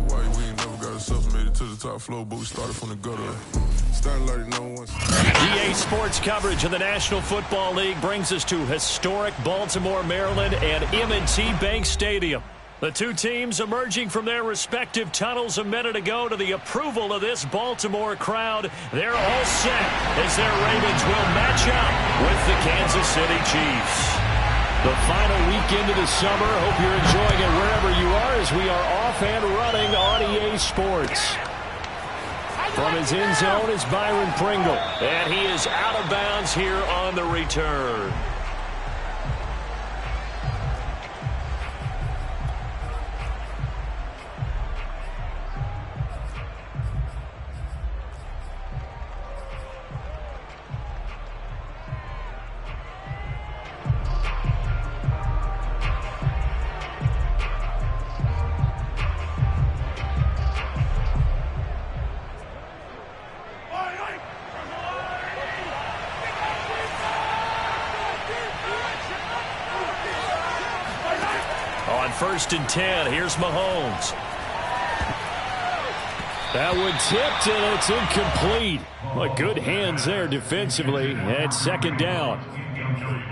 why we ain't never got ourselves made it to the top floor, but we started from the gutter. Starting like no one. EA Sports coverage of the National Football League brings us to historic Baltimore, Maryland, and M&T Bank Stadium. The two teams emerging from their respective tunnels a minute ago to the approval of this Baltimore crowd. They're all set as their Ravens will match up with the Kansas City Chiefs. The final weekend of the summer. Hope you're enjoying it wherever you are as we are off and running on EA Sports. From his end zone is Byron Pringle. And he is out of bounds here on the return. First and 10. Here's Mahomes. That one tipped, and it's incomplete. Well, good hands there defensively. And second down.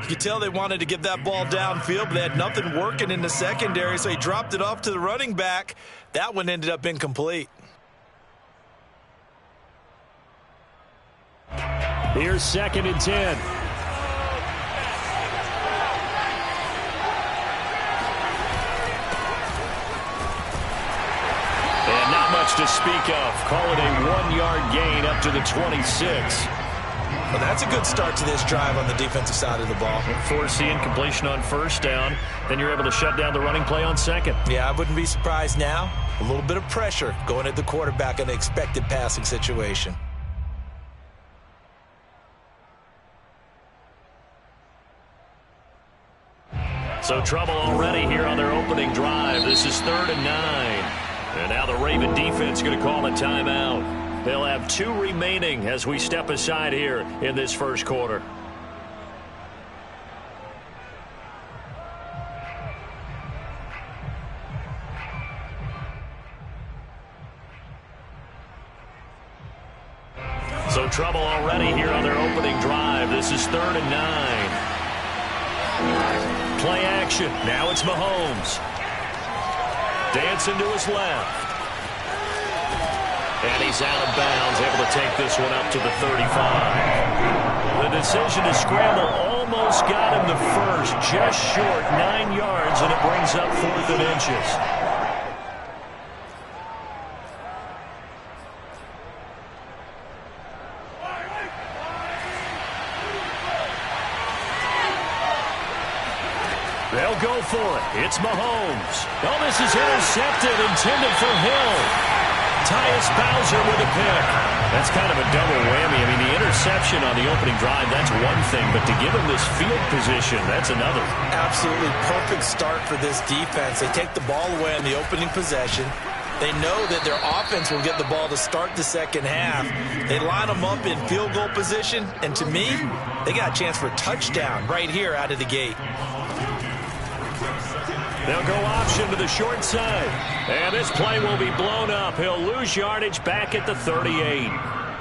You could tell they wanted to get that ball downfield, but they had nothing working in the secondary, so he dropped it off to the running back. That one ended up incomplete. Here's second and 10. To speak of. Call it a 1-yard gain up to the 26. Well, that's a good start to this drive on the defensive side of the ball. Force the incompletion on first down. Then you're able to shut down the running play on second. Yeah, I wouldn't be surprised now. A little bit of pressure going at the quarterback in an expected passing situation. So trouble already here on their opening drive. This is 3rd and 9. And now the Raven defense going to call a timeout. They'll have 2 remaining as we step aside here in this first quarter. So trouble already here on their opening drive. This is 3rd and 9. Play action. Now it's Mahomes. Dancing to his left. And he's out of bounds, able to take this one up to the 35. The decision to scramble almost got him the first, just short 9 yards, and it brings up 4th and inches. They'll go for it. It's Mahomes. Oh, this is intercepted, intended for Hill. Tyus Bowser with a pick. That's kind of a double whammy. I mean, the interception on the opening drive, that's one thing, but to give him this field position, that's another. Absolutely perfect start for this defense. They take the ball away on the opening possession. They know that their offense will get the ball to start the second half. They line them up in field goal position, and to me, they got a chance for a touchdown right here out of the gate. They'll go option to the short side. And this play will be blown up. He'll lose yardage back at the 38.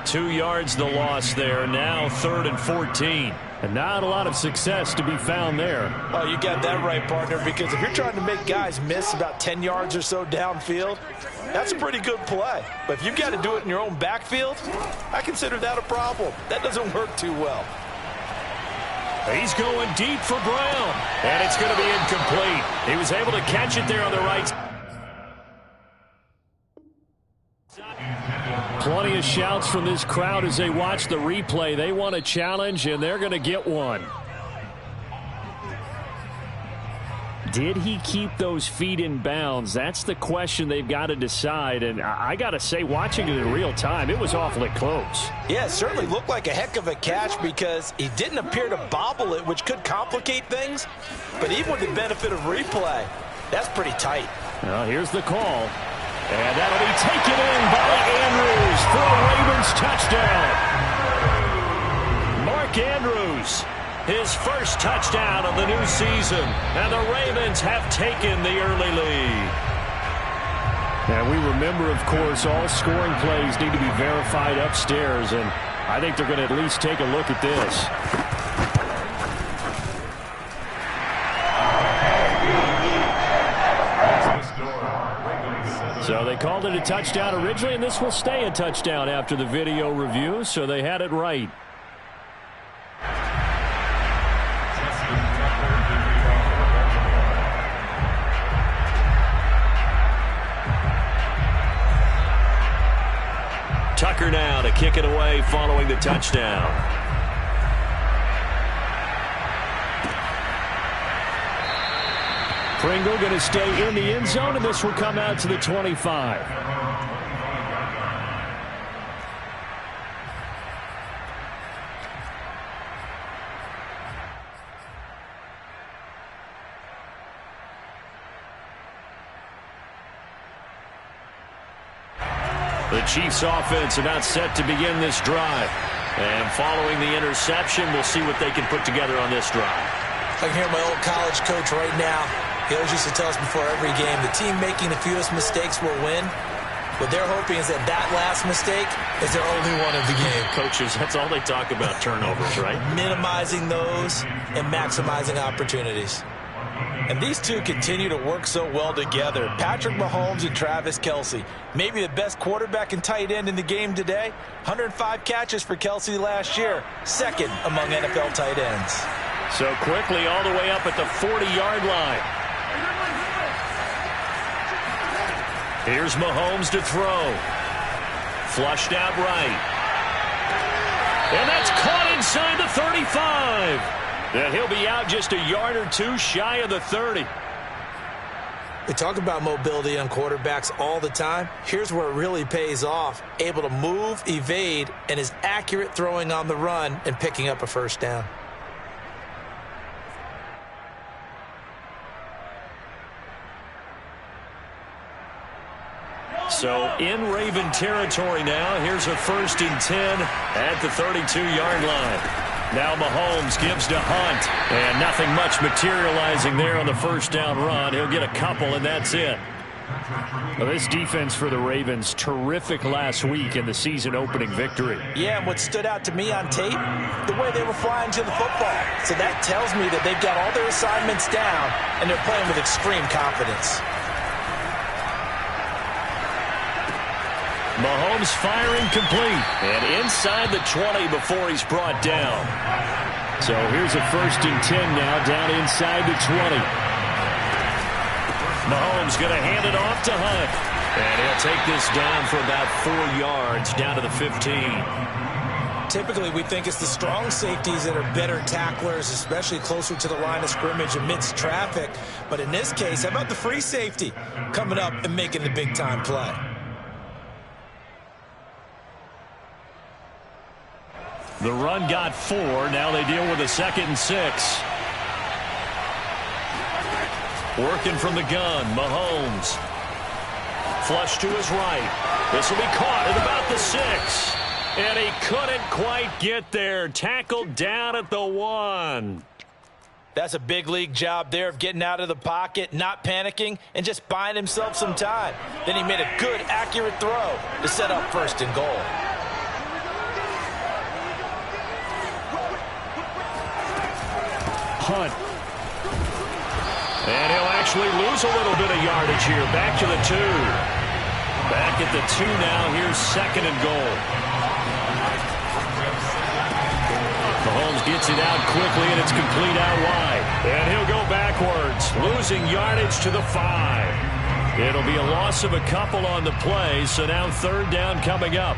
2 yards the loss there. Now 3rd and 14. And not a lot of success to be found there. Oh, you got that right, partner, because if you're trying to make guys miss about 10 yards or so downfield, that's a pretty good play. But if you've got to do it in your own backfield, I consider that a problem. That doesn't work too well. He's going deep for Brown, and it's going to be incomplete. He was able to catch it there on the right side. Plenty of shouts from this crowd as they watch the replay. They want a challenge, and they're going to get one. Did he keep those feet in bounds? That's the question they've got to decide. And I got to say, watching it in real time, it was awfully close. Yeah, it certainly looked like a heck of a catch because he didn't appear to bobble it, which could complicate things. But even with the benefit of replay, that's pretty tight. Well, here's the call. And that'll be taken in by Andrews for a Ravens touchdown. Mark Andrews. His first touchdown of the new season, and the Ravens have taken the early lead. And we remember, of course, all scoring plays need to be verified upstairs, and I think they're going to at least take a look at this. So they called it a touchdown originally, and this will stay a touchdown after the video review, so they had it right. Tucker now to kick it away following the touchdown. Pringle going to stay in the end zone, and this will come out to the 25. The Chiefs offense about set to begin this drive. And following the interception, we'll see what they can put together on this drive. I can hear my old college coach right now. He always used to tell us before every game, the team making the fewest mistakes will win. What they're hoping is that last mistake is their only one of the game. Coaches, that's all they talk about, turnovers, right? Minimizing those and maximizing opportunities. And these two continue to work so well together. Patrick Mahomes and Travis Kelce. Maybe the best quarterback and tight end in the game today. 105 catches for Kelce last year. Second among NFL tight ends. So quickly all the way up at the 40-yard line. Here's Mahomes to throw. Flushed out right. And that's caught inside the 35. And he'll be out just a yard or two shy of the 30. We talk about mobility on quarterbacks all the time. Here's where it really pays off. Able to move, evade, and is accurate throwing on the run and picking up a first down. So in Raven territory now. Here's a 1st and 10 at the 32-yard line. Now Mahomes gives to Hunt, and nothing much materializing there on the first down run. He'll get a couple, and that's it. Well, this defense for the Ravens, terrific last week in the season-opening victory. Yeah, and what stood out to me on tape, the way they were flying to the football. So that tells me that they've got all their assignments down, and they're playing with extreme confidence. Mahomes firing complete, and inside the 20 before he's brought down. So here's a 1st and 10 now, down inside the 20. Mahomes going to hand it off to Hunt, and he'll take this down for about 4 yards, down to the 15. Typically, we think it's the strong safeties that are better tacklers, especially closer to the line of scrimmage amidst traffic. But in this case, how about the free safety coming up and making the big-time play? The run got 4. Now they deal with a 2nd and 6. Working from the gun, Mahomes. Flush to his right. This will be caught at about the 6. And he couldn't quite get there. Tackled down at the 1. That's a big league job there of getting out of the pocket, not panicking, and just buying himself some time. Then he made a good, accurate throw to set up 1st and goal. Hunt. And he'll actually lose a little bit of yardage here. Back to the 2. Back at the 2 now. Here's 2nd and goal. Mahomes gets it out quickly, and it's complete out wide. And he'll go backwards, losing yardage to the 5. It'll be a loss of a couple on the play, so now 3rd down coming up.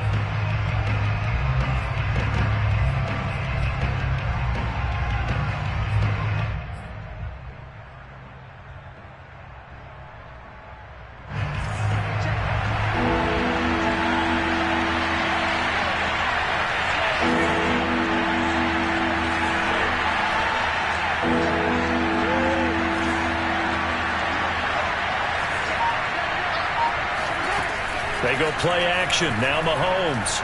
They go play action. Now Mahomes.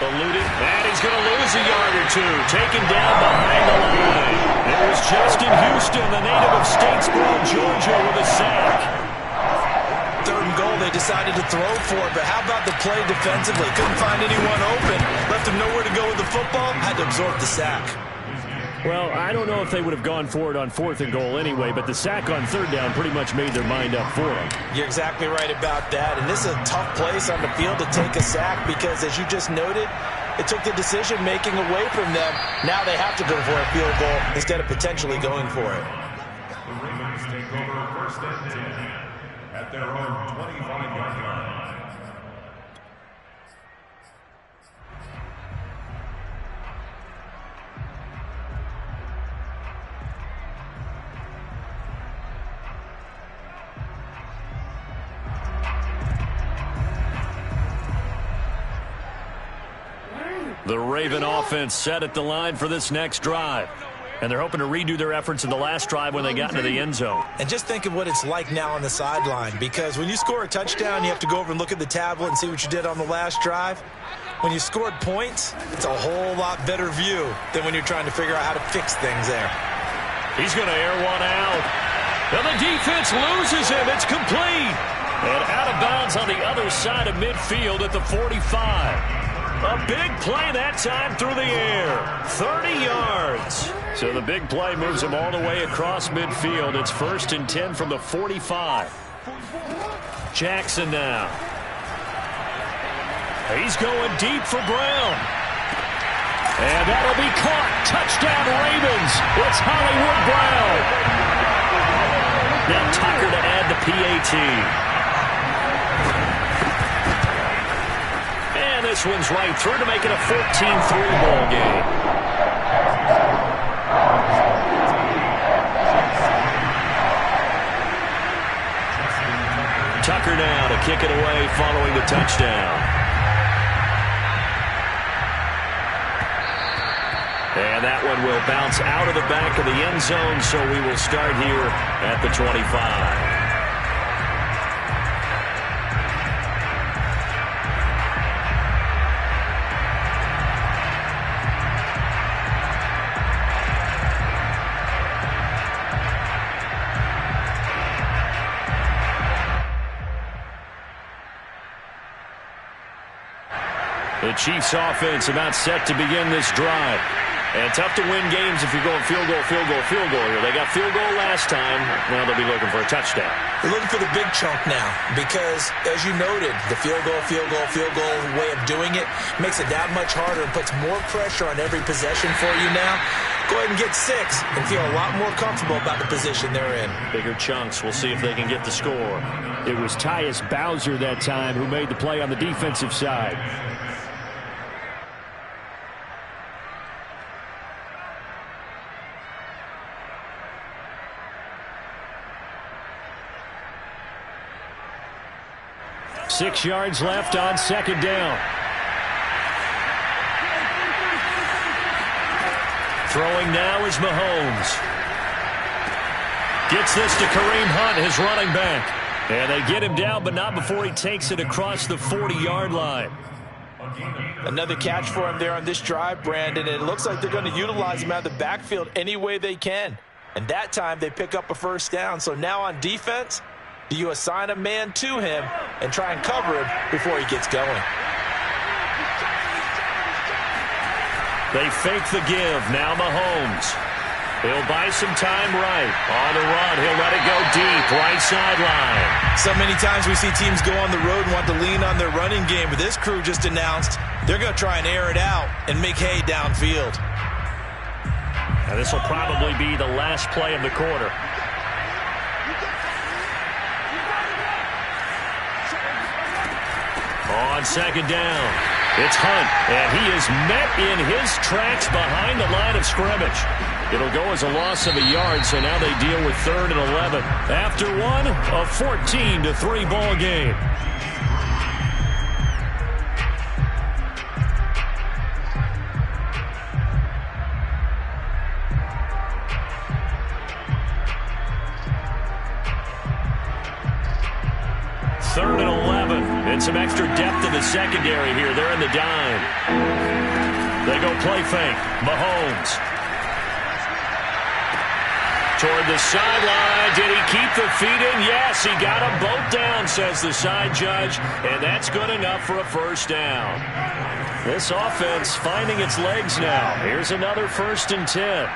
Eluded. And he's going to lose a yard or 2. Taken down behind the line. It was Justin Houston, the native of Statesboro, Georgia, with a sack. they decided to throw for it, but how about the play defensively? Couldn't find anyone open, left him nowhere to go with the football, had to absorb the sack. Well, I don't know if they would have gone for it on 4th and goal anyway, but the sack on 3rd down pretty much made their mind up for them. You're exactly right about that, and this is a tough place on the field to take a sack because, as you just noted, it took the decision-making away from them. Now they have to go for a field goal instead of potentially going for it. The Ravens take over 1st and 10 at their own 25-yard line. The Raven offense set at the line for this next drive. And they're hoping to redo their efforts in the last drive when they got into the end zone. And just think of what it's like now on the sideline, because when you score a touchdown, you have to go over and look at the tablet and see what you did on the last drive. When you scored points, it's a whole lot better view than when you're trying to figure out how to fix things there. He's going to air one out. And the defense loses him. It's complete. And out of bounds on the other side of midfield at the 45. A big play that time through the air. 30 yards. So the big play moves him all the way across midfield. It's 1st and 10 from the 45. Jackson now. He's going deep for Brown. And that'll be caught. Touchdown Ravens. It's Hollywood Brown. Now Tucker to add the PAT. This one's right through to make it a 14-3 ball game. Tucker now to kick it away following the touchdown. And that one will bounce out of the back of the end zone, so we will start here at the 25. The Chiefs offense about set to begin this drive. And tough to win games if you're going field goal, field goal, field goal here. They got field goal last time. Now they'll be looking for a touchdown. They're looking for the big chunk now because, as you noted, the field goal way of doing it makes it that much harder and puts more pressure on every possession for you now. Go ahead and get 6 and feel a lot more comfortable about the position they're in. Bigger chunks. We'll see if they can get the score. It was Tyus Bowser that time who made the play on the defensive side. Six yards left on 2nd down. Throwing now is Mahomes. Gets this to Kareem Hunt, his running back. And they get him down, but not before he takes it across the 40-yard line. Another catch for him there on this drive, Brandon. And it looks like they're going to utilize him out of the backfield any way they can. And that time they pick up a 1st down. So now on defense, do you assign a man to him and try and cover him before he gets going? They fake the give. Now Mahomes. He'll buy some time right. On the run, he'll let it go deep. Right sideline. So many times we see teams go on the road and want to lean on their running game, but this crew just announced they're going to try and air it out and make hay downfield. And this will probably be the last play of the quarter. On 2nd down, it's Hunt, and he is met in his tracks behind the line of scrimmage. It'll go as a loss of a yard, so now they deal with 3rd and 11. After one, a 14-3 ball game. Third and 11, and some extra depth in the secondary here. They're in the dime. They go play fake. Mahomes. toward the sideline. Did he keep the feet in? Yes, he got them both down, says the side judge, and that's good enough for a first down. This offense finding its legs now. Here's another 1st and 10.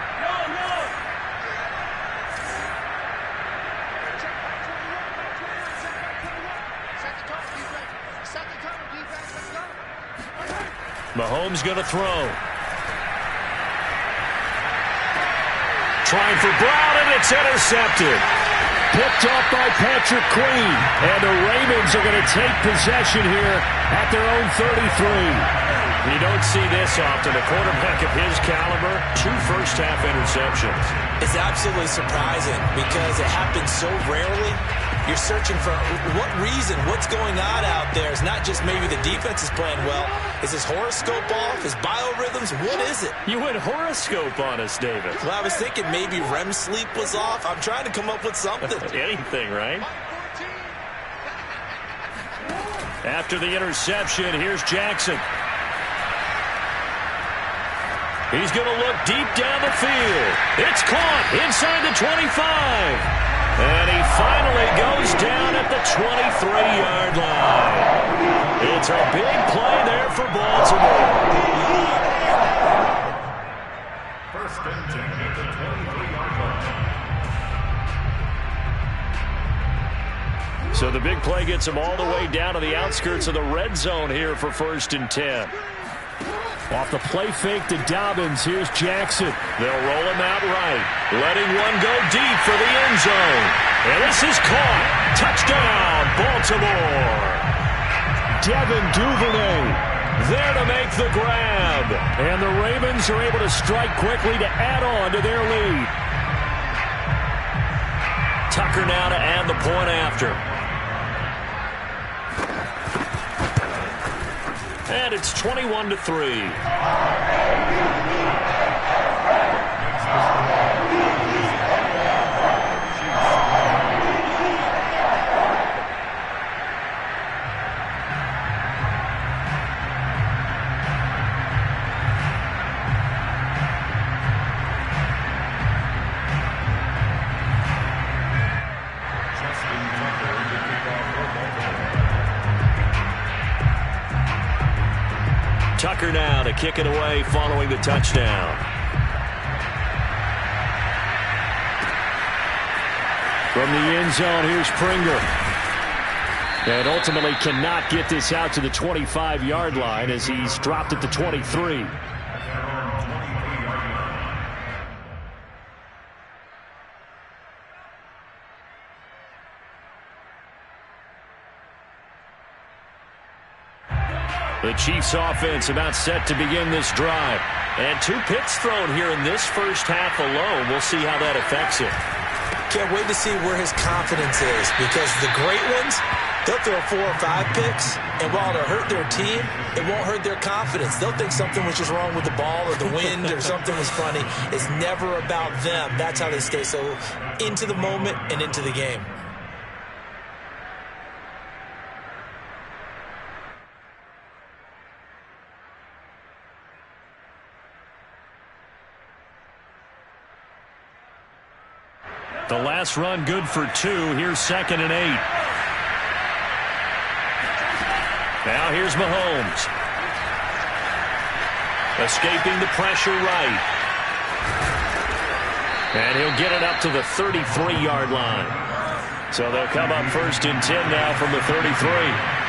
Mahomes going to throw. Trying for Brown, and it's intercepted. Picked up by Patrick Queen. And the Ravens are going to take possession here at their own 33. You don't see this often. A quarterback of his caliber, 2 first-half interceptions. It's absolutely surprising because it happens so rarely. You're searching for what reason, what's going on out there. It's not just maybe the defense is playing well. Is his horoscope off? His biorhythms? What is it? You went horoscope on us, David. Well, I was thinking maybe REM sleep was off. I'm trying to come up with something. Anything, right? After the interception, here's Jackson. He's going to look deep down the field. It's caught inside the 25. And he finally goes down at the 23-yard line. It's a big play there for Baltimore. 1st and 10 at the 23-yard line. So the big play gets him all the way down to the outskirts of the red zone here for 1st and 10. Off the play fake to Dobbins, here's Jackson. They'll roll him out right, letting one go deep for the end zone. And this is caught. Touchdown, Baltimore. Devin Duvernay there to make the grab. And the Ravens are able to strike quickly to add on to their lead. Tucker now to add the point after. And it's 21-3. Tucker now to kick it away following the touchdown. From the end zone, here's Pringer. And ultimately cannot get this out to the 25-yard line as he's dropped at the 23. The Chiefs offense about set to begin this drive. And 2 picks thrown here in this first half alone. We'll see how that affects him. Can't wait to see where his confidence is, because the great ones, they'll throw 4 or 5 picks, and while it'll hurt their team, it won't hurt their confidence. They'll think something was just wrong with the ball or the wind or something was funny. It's never about them. That's how they stay so into the moment and into the game. The last run good for 2. Here's 2nd and 8. Now here's Mahomes. Escaping the pressure right. And he'll get it up to the 33-yard line. So they'll come up 1st and 10 now from the 33.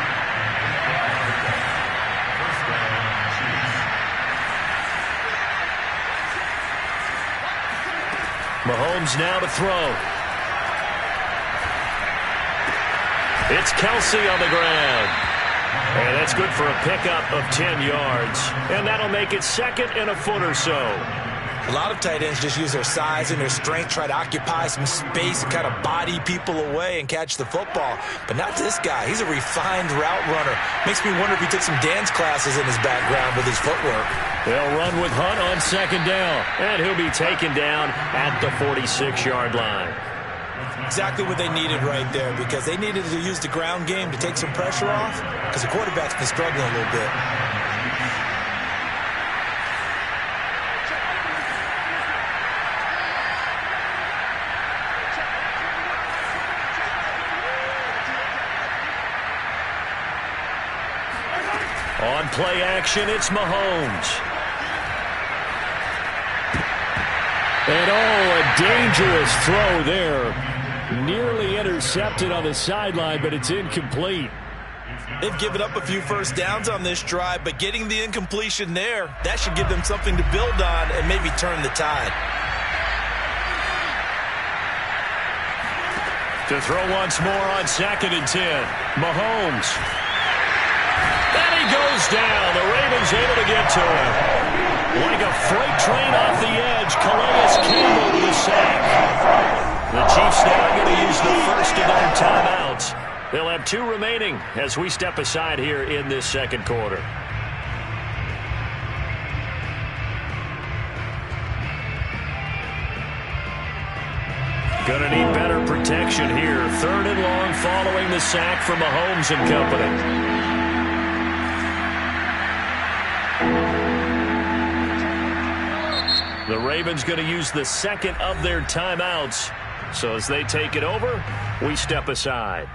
Mahomes now to throw. It's Kelsey on the ground. And that's good for a pickup of 10 yards. And that'll make it 2nd and a foot or so. A lot of tight ends just use their size and their strength, try to occupy some space and kind of body people away and catch the football. But not this guy. He's a refined route runner. Makes me wonder if he took some dance classes in his background with his footwork. They'll run with Hunt on 2nd down. And he'll be taken down at the 46-yard line. Exactly what they needed right there, because they needed to use the ground game to take some pressure off, because the quarterback's been struggling a little bit. On play action, it's Mahomes. And a dangerous throw there. Nearly intercepted on the sideline, but it's incomplete. They've given up a few first downs on this drive, but getting the incompletion there, that should give them something to build on and maybe turn the tide. To throw once more on 2nd and 10. Mahomes. And he goes down. The Ravens able to get to him. Like a freight train off the edge, Calais Campbell with a sack. The Chiefs now going to use the first of their timeouts. They'll have 2 remaining as we step aside here in this second quarter. Going to need better protection here. 3rd and long following the sack from Mahomes and company. The Ravens going to use the second of their timeouts. So as they take it over, we step aside.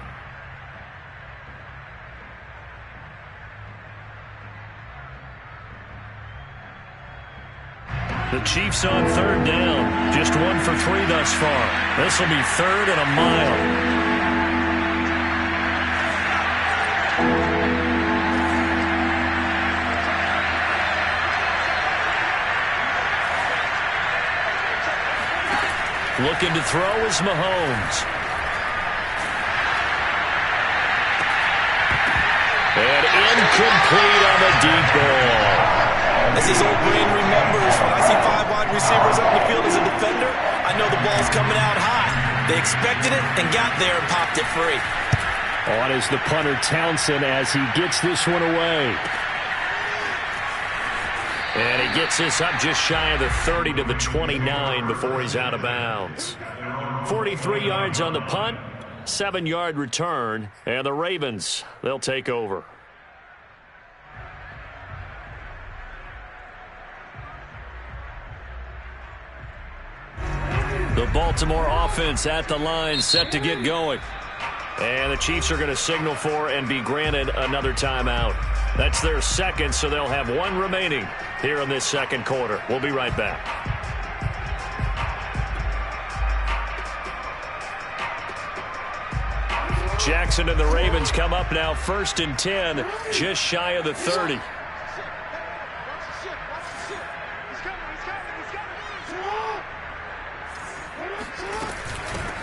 The Chiefs on 3rd down. Just 1 for 3 thus far. This will be 3rd and a mile. Looking to throw is Mahomes. And incomplete on the deep ball. As his old brain remembers, when I see 5 wide receivers on the field as a defender, I know the ball's coming out high. They expected it and got there and popped it free. On is the punter Townsend as he gets this one away. And he gets this up just shy of the 30 to the 29 before he's out of bounds. 43 yards on the punt, 7-yard return, and the Ravens, they'll take over. The Baltimore offense at the line, set to get going. And the Chiefs are going to signal for and be granted another timeout. That's their second, so they'll have 1 remaining here in this second quarter. We'll be right back. Jackson and the Ravens come up now 1st and 10, just shy of the 30.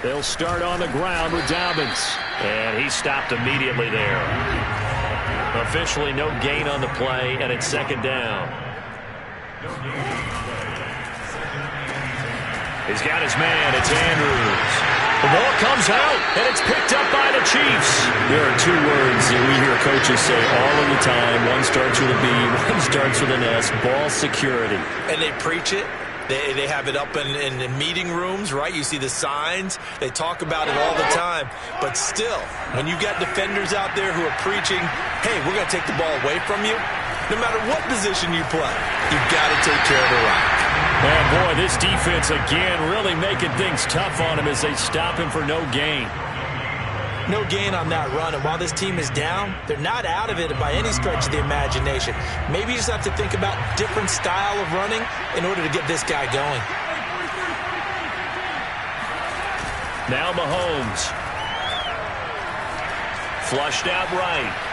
They'll start on the ground with Dobbins. And he stopped immediately there. Officially no gain on the play, and it's 2nd down. He's got his man. It's Andrews. The ball comes out, and it's picked up by the Chiefs. There are 2 words that we hear coaches say all of the time. One starts with a B, one starts with an S. Ball security. And they preach it. They have it up in meeting rooms, right? You see the signs. They talk about it all the time. But still, when you got defenders out there who are preaching, hey, we're going to take the ball away from you, no matter what position you play, you've got to take care of the rock. And boy, this defense again really making things tough on him as they stop him for no gain. No gain on that run, and while this team is down, they're not out of it by any stretch of the imagination. Maybe you just have to think about different style of running in order to get this guy going. Now Mahomes. Flushed out right.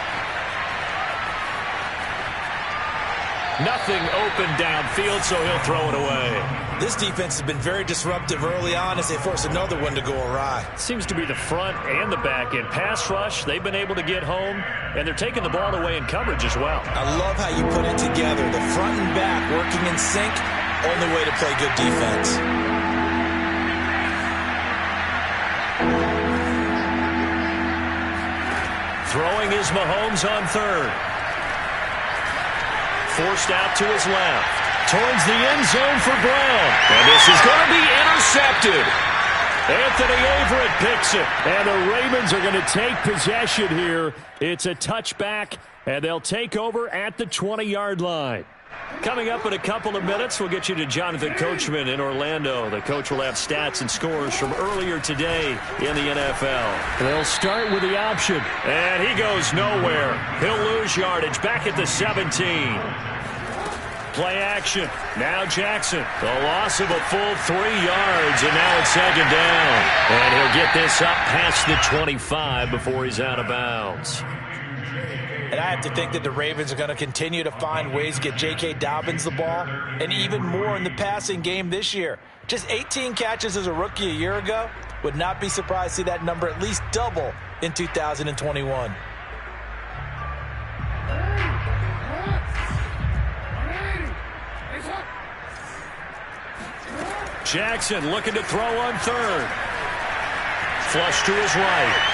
Nothing open downfield, so he'll throw it away. This defense has been very disruptive early on as they force another one to go awry. Seems to be the front and the back end. Pass rush, they've been able to get home, and they're taking the ball away in coverage as well. I love how you put it together. The front and back working in sync, only way to play good defense. Throwing is Mahomes on 3rd. Forced out to his left. Towards the end zone for Brown. And this is going to be intercepted. Anthony Averett picks it. And the Ravens are going to take possession here. It's a touchback, and they'll take over at the 20-yard line. Coming up in a couple of minutes, we'll get you to Jonathan Coachman in Orlando. The coach will have stats and scores from earlier today in the NFL. They'll start with the option. And he goes nowhere. He'll lose yardage back at the 17. Play action. Now Jackson. The loss of a full 3 yards, and now it's 2nd down. And he'll get this up past the 25 before he's out of bounds. And I have to think that the Ravens are going to continue to find ways to get J.K. Dobbins the ball, and even more in the passing game this year. Just 18 catches as a rookie a year ago. Would not be surprised to see that number at least double in 2021. Jackson looking to throw on 3rd. Flush to his right.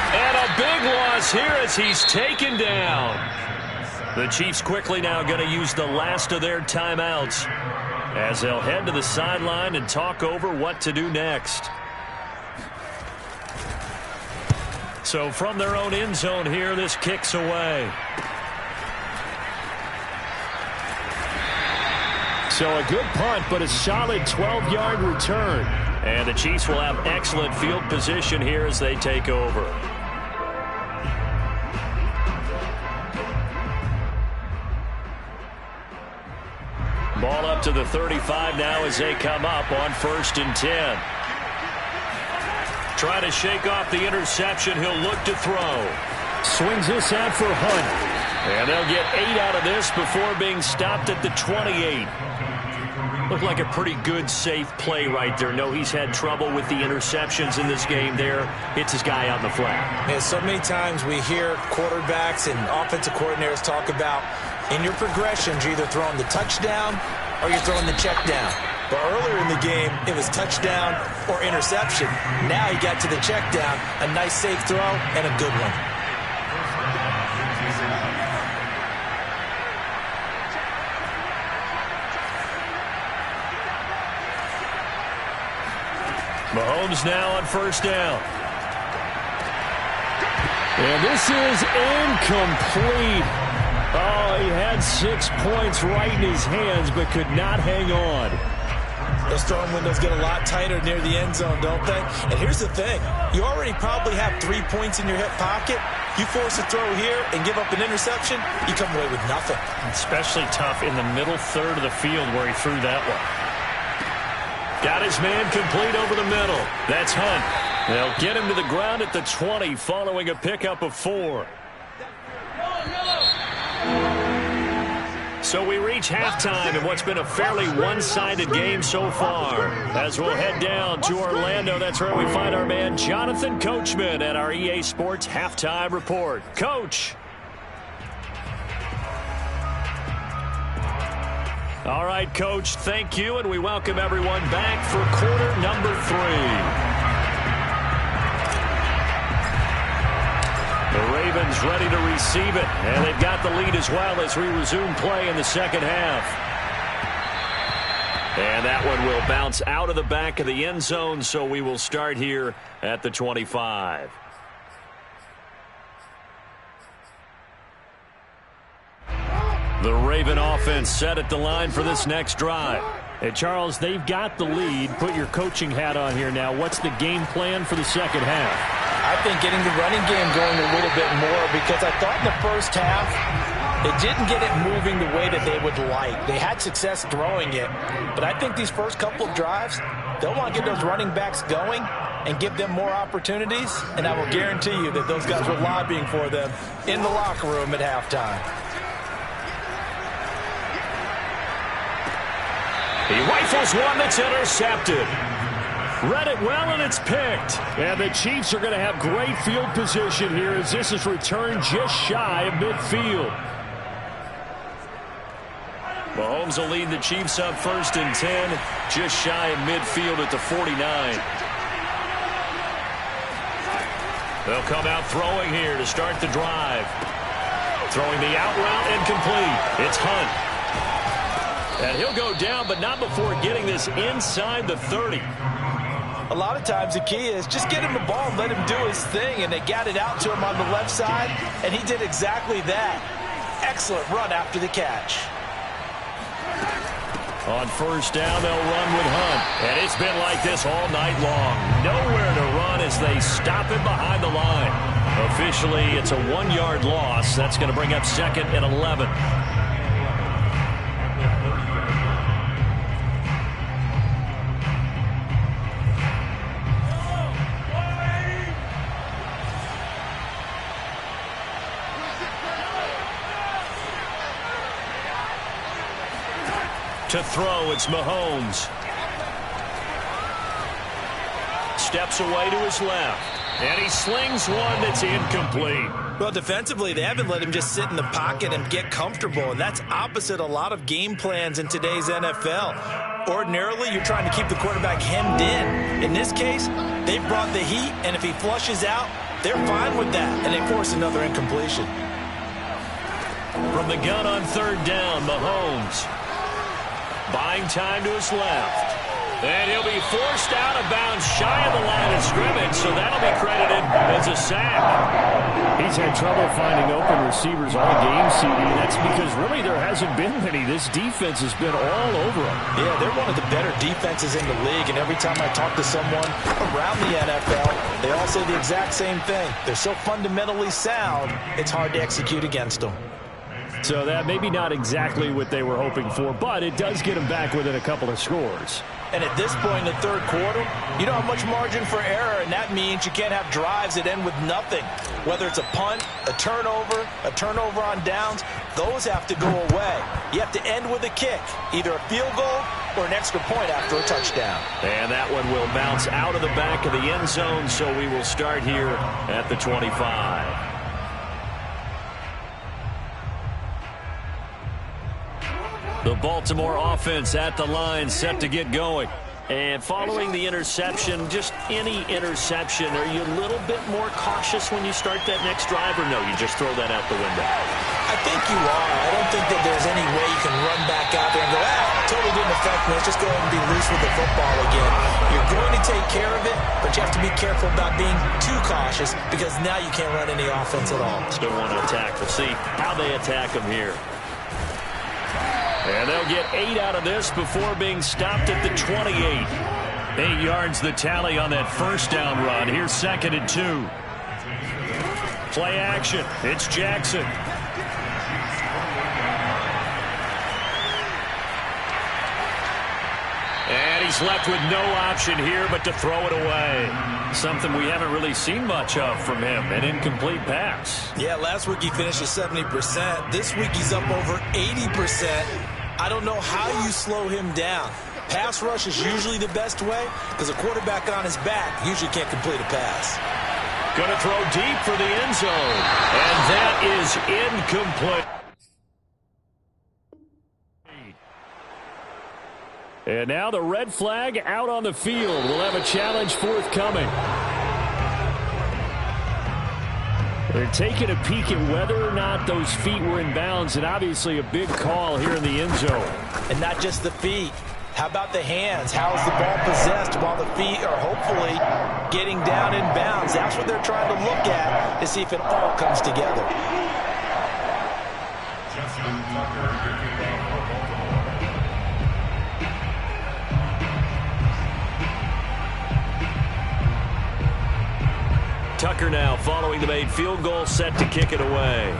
And a big loss here as he's taken down. The Chiefs quickly now going to use the last of their timeouts as they'll head to the sideline and talk over what to do next. So from their own end zone here, this kicks away. So a good punt, but a solid 12-yard return. And the Chiefs will have excellent field position here as they take over. Ball up to the 35 now as they come up on 1st and 10. Trying to shake off the interception. He'll look to throw. Swings this out for Hunt. And they'll get 8 out of this before being stopped at the 28. Looked like a pretty good, safe play right there. No, he's had trouble with the interceptions in this game there. Hits his guy out in the flat. Yeah, so many times we hear quarterbacks and offensive coordinators talk about in your progressions, you're either throwing the touchdown or you're throwing the check down. But earlier in the game, it was touchdown or interception. Now he got to the check down, a nice safe throw, and a good one. Mahomes now on 1st down. And this is incomplete. Oh, he had 6 points right in his hands, but could not hang on. Those throwing windows get a lot tighter near the end zone, don't they? And here's the thing. You already probably have 3 points in your hip pocket. You force a throw here and give up an interception, you come away with nothing. Especially tough in the middle third of the field where he threw that one. Got his man complete over the middle. That's Hunt. They'll get him to the ground at the 20 following a pickup of 4. So we reach halftime in what's been a fairly one-sided game so far. As we'll head down to Orlando, that's where we find our man Jonathan Coachman at our EA Sports Halftime Report. Coach. All right, Coach, thank you, and we welcome everyone back for quarter number 3. The Ravens ready to receive it, and they've got the lead as well as we resume play in the second half. And that one will bounce out of the back of the end zone, so we will start here at the 25. The Raven offense set at the line for this next drive. Hey, Charles, they've got the lead. Put your coaching hat on here now. What's the game plan for the second half? I think getting the running game going a little bit more, because I thought in the first half they didn't get it moving the way that they would like. They had success throwing it, but I think these first couple of drives, they'll want to get those running backs going and give them more opportunities, and I will guarantee you that those guys were lobbying for them in the locker room at halftime. He rifles one that's intercepted. Read it well, and it's picked. And the Chiefs are going to have great field position here as this is returned just shy of midfield. Mahomes will lead the Chiefs up 1st and 10, just shy of midfield at the 49. They'll come out throwing here to start the drive. Throwing the out route and complete. It's Hunt. And he'll go down, but not before getting this inside the 30. A lot of times the key is just get him the ball and let him do his thing, and they got it out to him on the left side, and he did exactly that. excellent run after the catch. On first down, they'll run with Hunt. And it's been like this all night long. Nowhere to run as they stop him behind the line. Officially, it's a 1-yard loss. That's going to bring up 2nd and 11. To throw, it's Mahomes. Steps away to his left. And he slings one that's incomplete. Well, defensively, they haven't let him just sit in the pocket and get comfortable, and that's opposite a lot of game plans in today's NFL. Ordinarily, you're trying to keep the quarterback hemmed in. In this case, they brought the heat, and if he flushes out, they're fine with that, and they force another incompletion. From the gun on third down, Mahomes. Buying time to his left. And he'll be forced out of bounds shy of the line of scrimmage, so that'll be credited as a sack. He's had trouble finding open receivers all game, CD, and that's because really there hasn't been many. This defense has been all over him. Yeah, they're one of the better defenses in the league, and every time I talk to someone around the NFL, they all say the exact same thing. They're so fundamentally sound, it's hard to execute against them. So that maybe not exactly what they were hoping for, but it does get them back within a couple of scores. And at this point in the third quarter, you don't have much margin for error, and that means you can't have drives that end with nothing. Whether it's a punt, a turnover on downs, those have to go away. You have to end with a kick, either a field goal or an extra point after a touchdown. And that one will bounce out of the back of the end zone, so we will start here at the 25. The Baltimore offense at the line, set to get going. And following the interception, just any interception, are you a little bit more cautious when you start that next drive, or no, you just throw that out the window? I think you are. I don't think that there's any way you can run back out there and go, totally didn't affect me. Let's just go ahead and be loose with the football again. You're going to take care of it, but you have to be careful about being too cautious because now you can't run any offense at all. Still want to attack. We'll see how they attack them here. And they'll get 8 out of this before being stopped at the 28. 8 yards the tally on that first down run. Here's 2nd and 2. Play action. It's Jackson. And he's left with no option here but to throw it away. Something we haven't really seen much of from him, an incomplete pass. Yeah, last week he finished at 70%. This week he's up over 80%. I don't know how you slow him down. Pass rush is usually the best way because a quarterback on his back usually can't complete a pass. Going to throw deep for the end zone. And that is incomplete. And now the red flag out on the field. We'll have a challenge forthcoming. They're taking a peek at whether or not those feet were in bounds, and obviously a big call here in the end zone. And not just the feet. How about the hands? How is the ball possessed while the feet are hopefully getting down in bounds? That's what they're trying to look at to see if it all comes together. Tucker now following the made field goal, set to kick it away.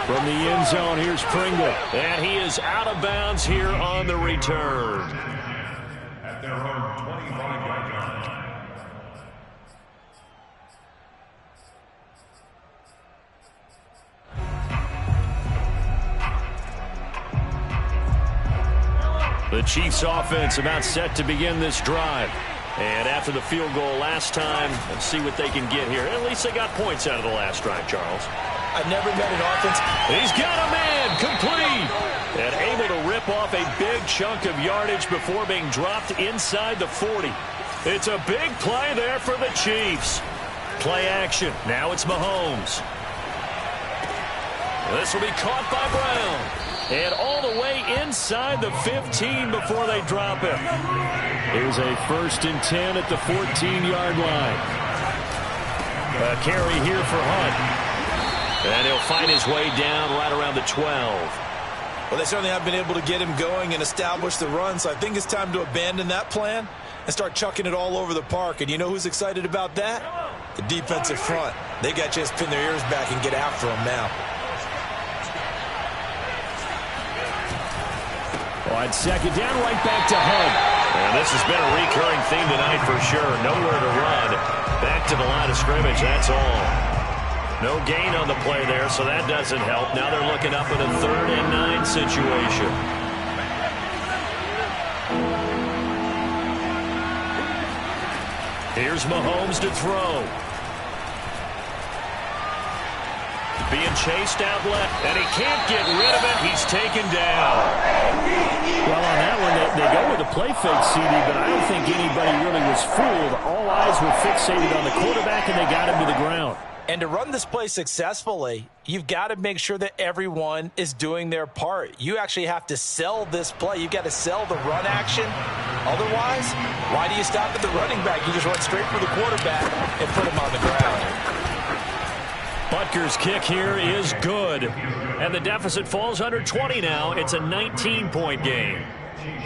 From the end zone, here's Pringle. And he is out of bounds here on the return. At their own 25-yard line. The Chiefs offense about set to begin this drive. And after the field goal last time, let's see what they can get here. At least they got points out of the last drive, Charles. I've never met an offense. He's got a man, complete. And able to rip off a big chunk of yardage before being dropped inside the 40. It's a big play there for the Chiefs. Play action. Now it's Mahomes. This will be caught by Brown. And all the way inside the 15 before they drop him. Here's a 1st and 10 at the 14-yard line. A carry here for Hunt. And he'll find his way down right around the 12. Well, they certainly have been able to get him going and establish the run, so I think it's time to abandon that plan and start chucking it all over the park. And you know who's excited about that? The defensive front. They got to just pin their ears back and get after him now. On second down, right back to Hunt. And this has been a recurring theme tonight for sure. Nowhere to run. Back to the line of scrimmage, that's all. No gain on the play there, so that doesn't help. Now they're looking up in a 3rd and 9 situation. Here's Mahomes to throw. Being chased out left, and he can't get rid of it. He's taken down. Well, on that one, they go with a play fake, CD, but I don't think anybody really was fooled. All eyes were fixated on the quarterback, and they got him to the ground. And to run this play successfully, you've got to make sure that everyone is doing their part. You actually have to sell this play. You've got to sell the run action. Otherwise, why do you stop at the running back? You just run straight for the quarterback and put him on the ground. Butker's kick here is good. And the deficit falls under 20 now. It's a 19-point game.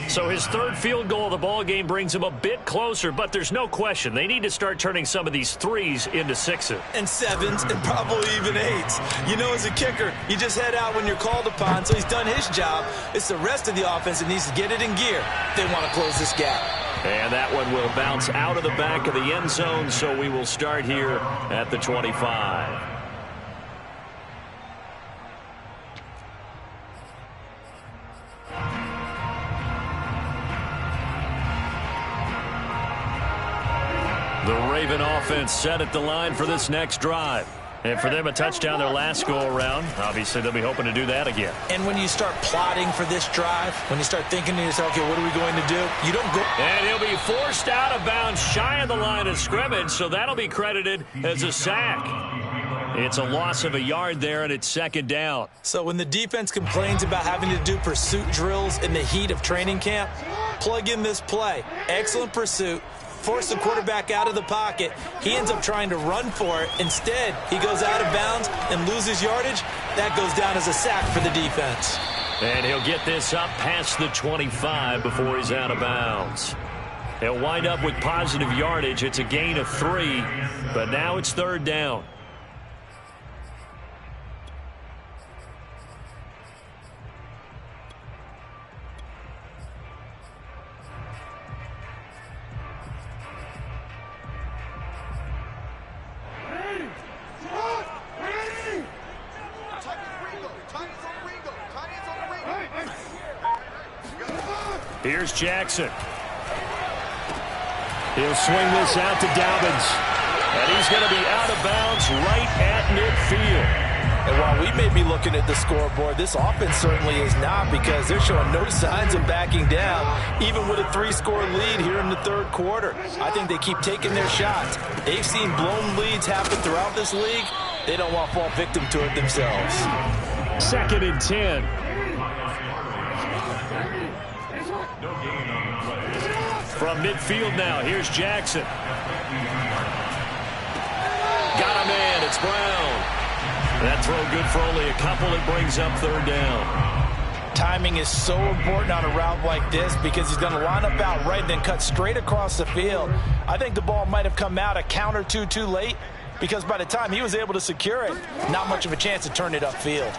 So his 3rd field goal of the ball game brings him a bit closer, but there's no question they need to start turning some of these 3s into 6s. And 7s and probably even 8s. You know, as a kicker, you just head out when you're called upon, so he's done his job. It's the rest of the offense that needs to get it in gear. They want to close this gap. And that one will bounce out of the back of the end zone, so we will start here at the 25. The Raven offense set at the line for this next drive. And for them, a touchdown their last go-around. Obviously, they'll be hoping to do that again. And when you start plotting for this drive, when you start thinking to yourself, okay, what are we going to do? You don't go. And he'll be forced out of bounds shy of the line of scrimmage, so that'll be credited as a sack. It's a loss of a yard there, and it's 2nd down. So when the defense complains about having to do pursuit drills in the heat of training camp, plug in this play. Excellent pursuit. Force the quarterback out of the pocket. He ends up trying to run for it. Instead, he goes out of bounds and loses yardage. That goes down as a sack for the defense. And he'll get this up past the 25 before he's out of bounds. He'll wind up with positive yardage. It's a gain of 3, but now it's 3rd down. Here's Jackson. He'll swing this out to Dobbins. And he's going to be out of bounds right at midfield. And while we may be looking at the scoreboard, this offense certainly is not, because they're showing no signs of backing down, even with a 3-score lead here in the 3rd quarter. I think they keep taking their shots. They've seen blown leads happen throughout this league. They don't want to fall victim to it themselves. 2nd and 10. From midfield now, here's Jackson. Got him in, it's Brown. That throw good for only a couple. It brings up 3rd down. Timing is so important on a route like this, because he's going to line up out right and then cut straight across the field. I think the ball might have come out a count or two too late, because by the time he was able to secure it, not much of a chance to turn it upfield.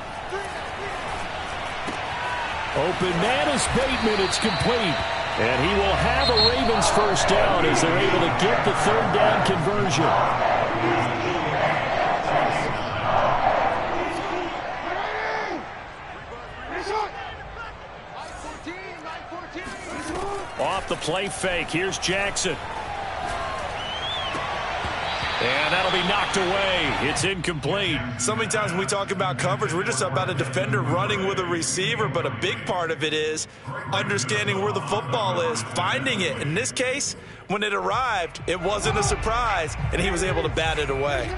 Open man is Bateman. It's complete. And he will have a Ravens 1st down as they're able to get the 3rd down conversion. Off the play fake. Here's Jackson. And that'll be knocked away. It's incomplete. So many times when we talk about coverage, we're just about a defender running with a receiver, but a big part of it is understanding where the football is, finding it. In this case, when it arrived, it wasn't a surprise, and he was able to bat it away.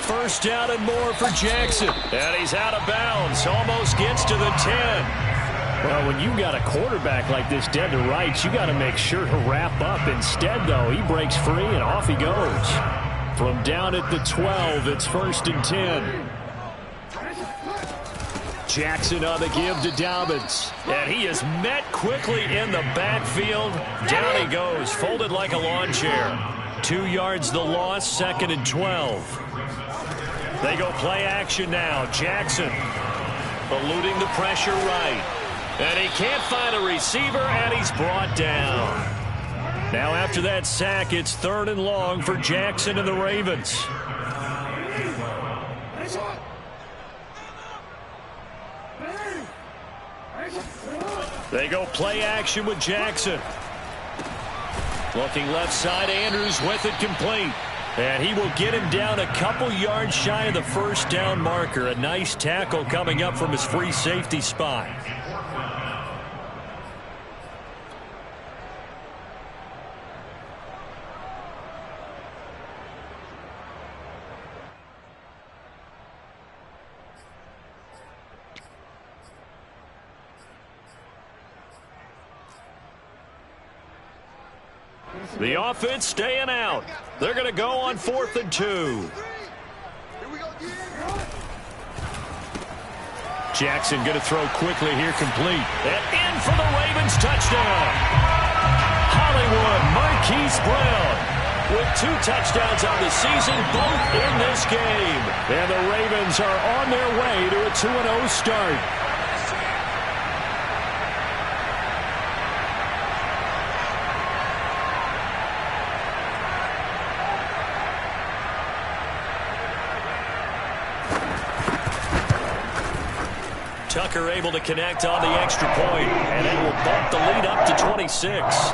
First down and more for Jackson. And he's out of bounds. Almost gets to the 10. Well, when you got a quarterback like this dead to rights, you got to make sure to wrap up. Instead, though, he breaks free and off he goes. From down at the 12, it's 1st and 10. Jackson on the give to Dobbins. And he is met quickly in the backfield. Down he goes, folded like a lawn chair. 2 yards the loss, 2nd and 12. They go play action now. Jackson eluding the pressure right. And he can't find a receiver, and he's brought down. Now after that sack, it's 3rd and long for Jackson and the Ravens. They go play action with Jackson. Looking left side, Andrews with it complete. And he will get him down a couple yards shy of the 1st down marker. A nice tackle coming up from his free safety spot. The offense staying out. They're going to go on 4th and 2. Jackson going to throw quickly here, complete. And in for the Ravens touchdown. Hollywood Marquise Brown with 2 touchdowns on the season, both in this game. And the Ravens are on their way to a 2-0 start. Tucker able to connect on the extra point, and it will bump the lead up to 26.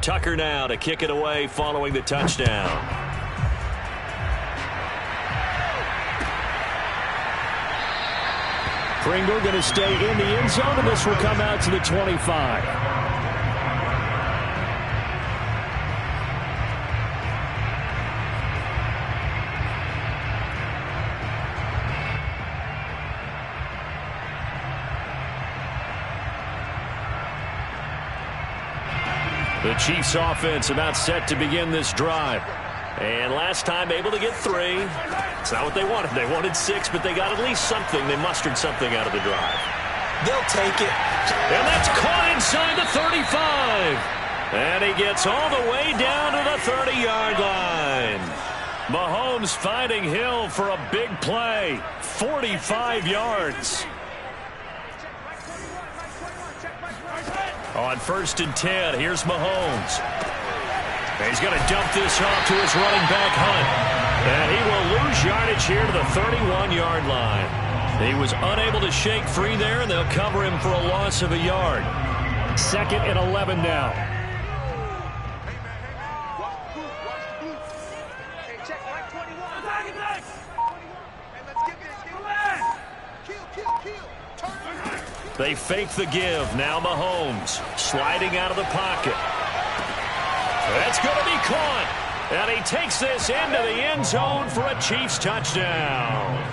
Tucker now to kick it away following the touchdown. Pringle going to stay in the end zone, and this will come out to the 25. The Chiefs offense about set to begin this drive. And last time able to get 3. It's not what they wanted. They wanted 6, but they got at least something. They mustered something out of the drive. They'll take it. And that's caught inside the 35. And he gets all the way down to the 30-yard line. Mahomes finding Hill for a big play. 45 yards. On 1st and 10, here's Mahomes. He's going to dump this off to his running back, Hunt. And he will lose yardage here to the 31-yard line. He was unable to shake free there, and they'll cover him for a loss of a yard. 2nd and 11 now. They fake the give. Now Mahomes sliding out of the pocket. That's going to be caught. And he takes this into the end zone for a Chiefs touchdown.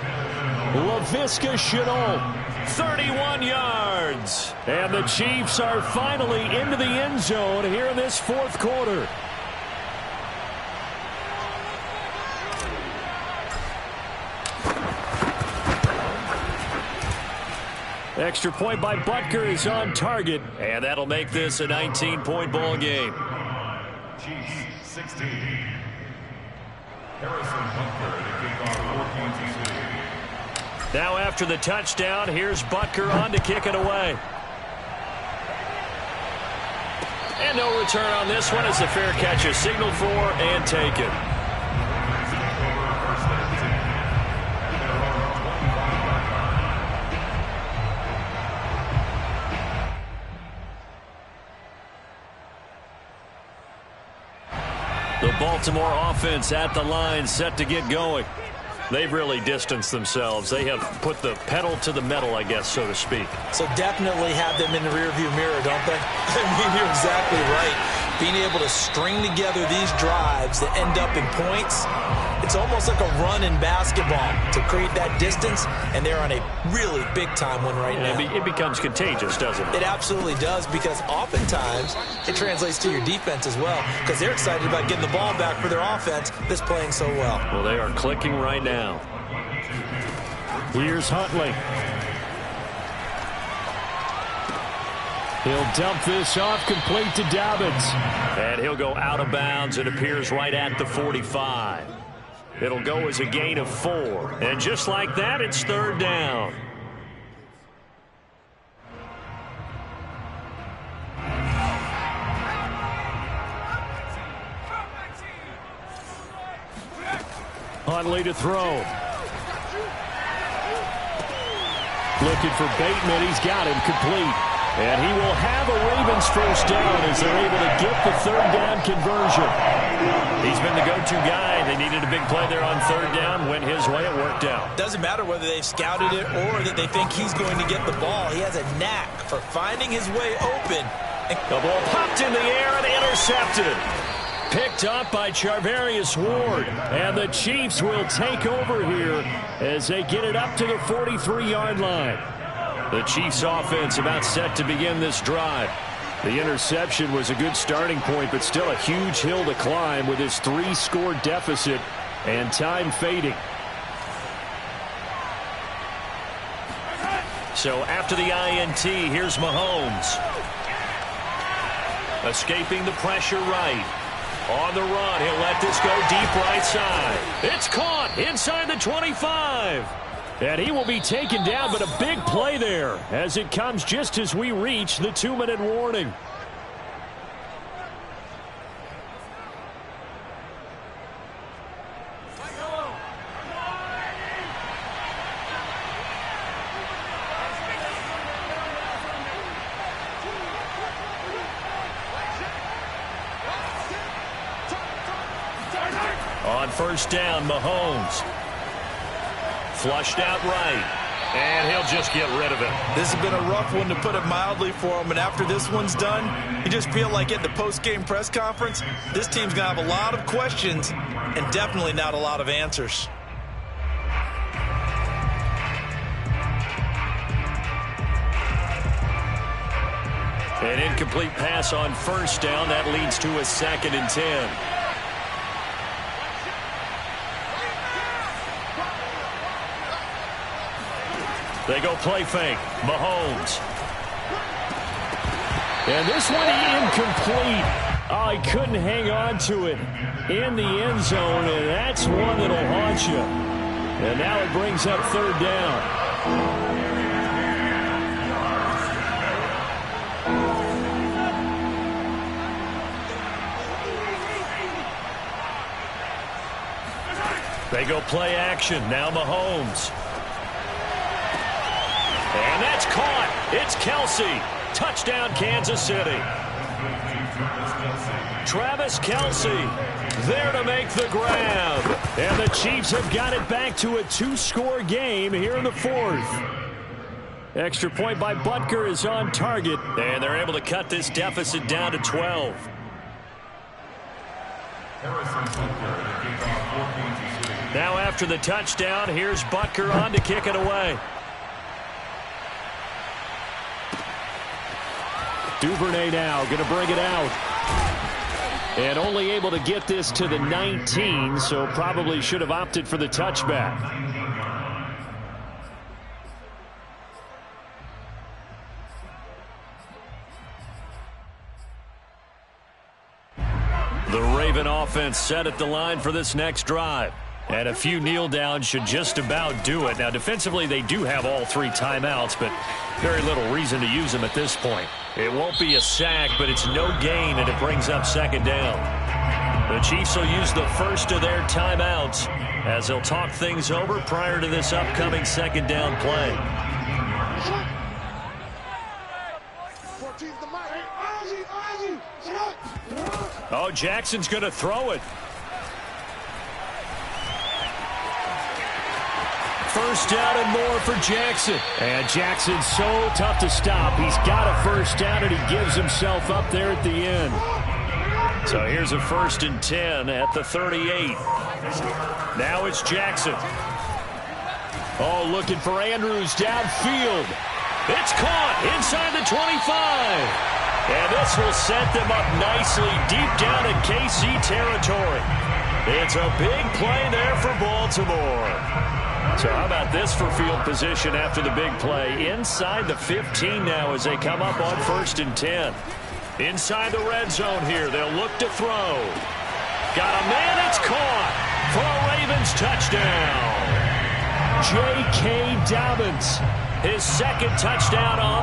Laviska Shenault, 31 yards. And the Chiefs are finally into the end zone here in this 4th quarter. Extra point by Butker is on target, and that'll make this a 19-point ball game. Chiefs 16. Harrison Butker to kick off 14-2. Now after the touchdown, here's Butker on to kick it away. And no return on this one as the fair catch is signaled for and taken. Baltimore offense at the line, set to get going. They've really distanced themselves. They have put the pedal to the metal, I guess, so to speak. So definitely have them in the rearview mirror, don't they? I mean, you're exactly right. Being able to string together these drives that end up in points, it's almost like a run in basketball to create that distance, and they're on a really big-time one right now. It becomes contagious, doesn't it? It absolutely does, because oftentimes it translates to your defense as well, because they're excited about getting the ball back for their offense that's playing so well. Well, they are clicking right now. Here's Huntley. He'll dump this off complete to Dobbins. And he'll go out of bounds. It appears right at the 45. It'll go as a gain of 4. And just like that, it's third down. Huntley to throw. Looking for Bateman. He's got him complete. And he will have a Ravens first down as they're able to get the third down conversion. He's been the go-to guy. They needed a big play there on third down. Went his way. It worked out. Doesn't matter whether they've scouted it or that they think he's going to get the ball. He has a knack for finding his way open. The ball popped in the air and intercepted. Picked up by Charvarius Ward. And the Chiefs will take over here as they get it up to the 43-yard line. The Chiefs offense about set to begin this drive. The interception was a good starting point, but still a huge hill to climb with his 3-score deficit and time fading. So after the INT, here's Mahomes. Escaping the pressure right. On the run, he'll let this go deep right side. It's caught inside the 25. And he will be taken down, but a big play there as it comes just as we reach the 2-minute warning. On first down, Mahomes. Flushed out right, and he'll just get rid of it. This has been a rough one, to put it mildly, for him. And after this one's done, you just feel like at the post-game press conference, this team's going to have a lot of questions and definitely not a lot of answers. An incomplete pass on first down. That leads to a 2nd and 10. They go play fake. Mahomes. And this one incomplete. Oh, he couldn't hang on to it in the end zone, and that's one that'll haunt you. And now it brings up third down. They go play action. Now Mahomes. And that's caught. It's Kelsey. Touchdown, Kansas City. Travis Kelsey there to make the grab. And the Chiefs have got it back to a 2-score game here in the 4th. Extra point by Butker is on target. And they're able to cut this deficit down to 12. Now after the touchdown, here's Butker on to kick it away. Duvernay now going to bring it out. And only able to get this to the 19, so probably should have opted for the touchback. The Raven offense set at the line for this next drive. And a few kneel downs should just about do it. Now, defensively, they do have all 3 timeouts, but very little reason to use them at this point. It won't be a sack, but it's no gain, and it brings up 2nd down. The Chiefs will use the first of their timeouts as they'll talk things over prior to this upcoming 2nd down play. Oh, Jackson's going to throw it. first down and more for Jackson. And Jackson's so tough to stop. He's got a first down, and he gives himself up there at the end. So here's a 1st and 10 at the 38. Now it's Jackson. Oh, looking for Andrews downfield. It's caught inside the 25. And this will set them up nicely deep down in KC territory. It's a big play there for Baltimore. So how about this for field position after the big play? Inside the 15 now as they come up on 1st and 10. Inside the red zone here. They'll look to throw. Got a man. It's caught for a Ravens touchdown. J.K. Dobbins. His second touchdown on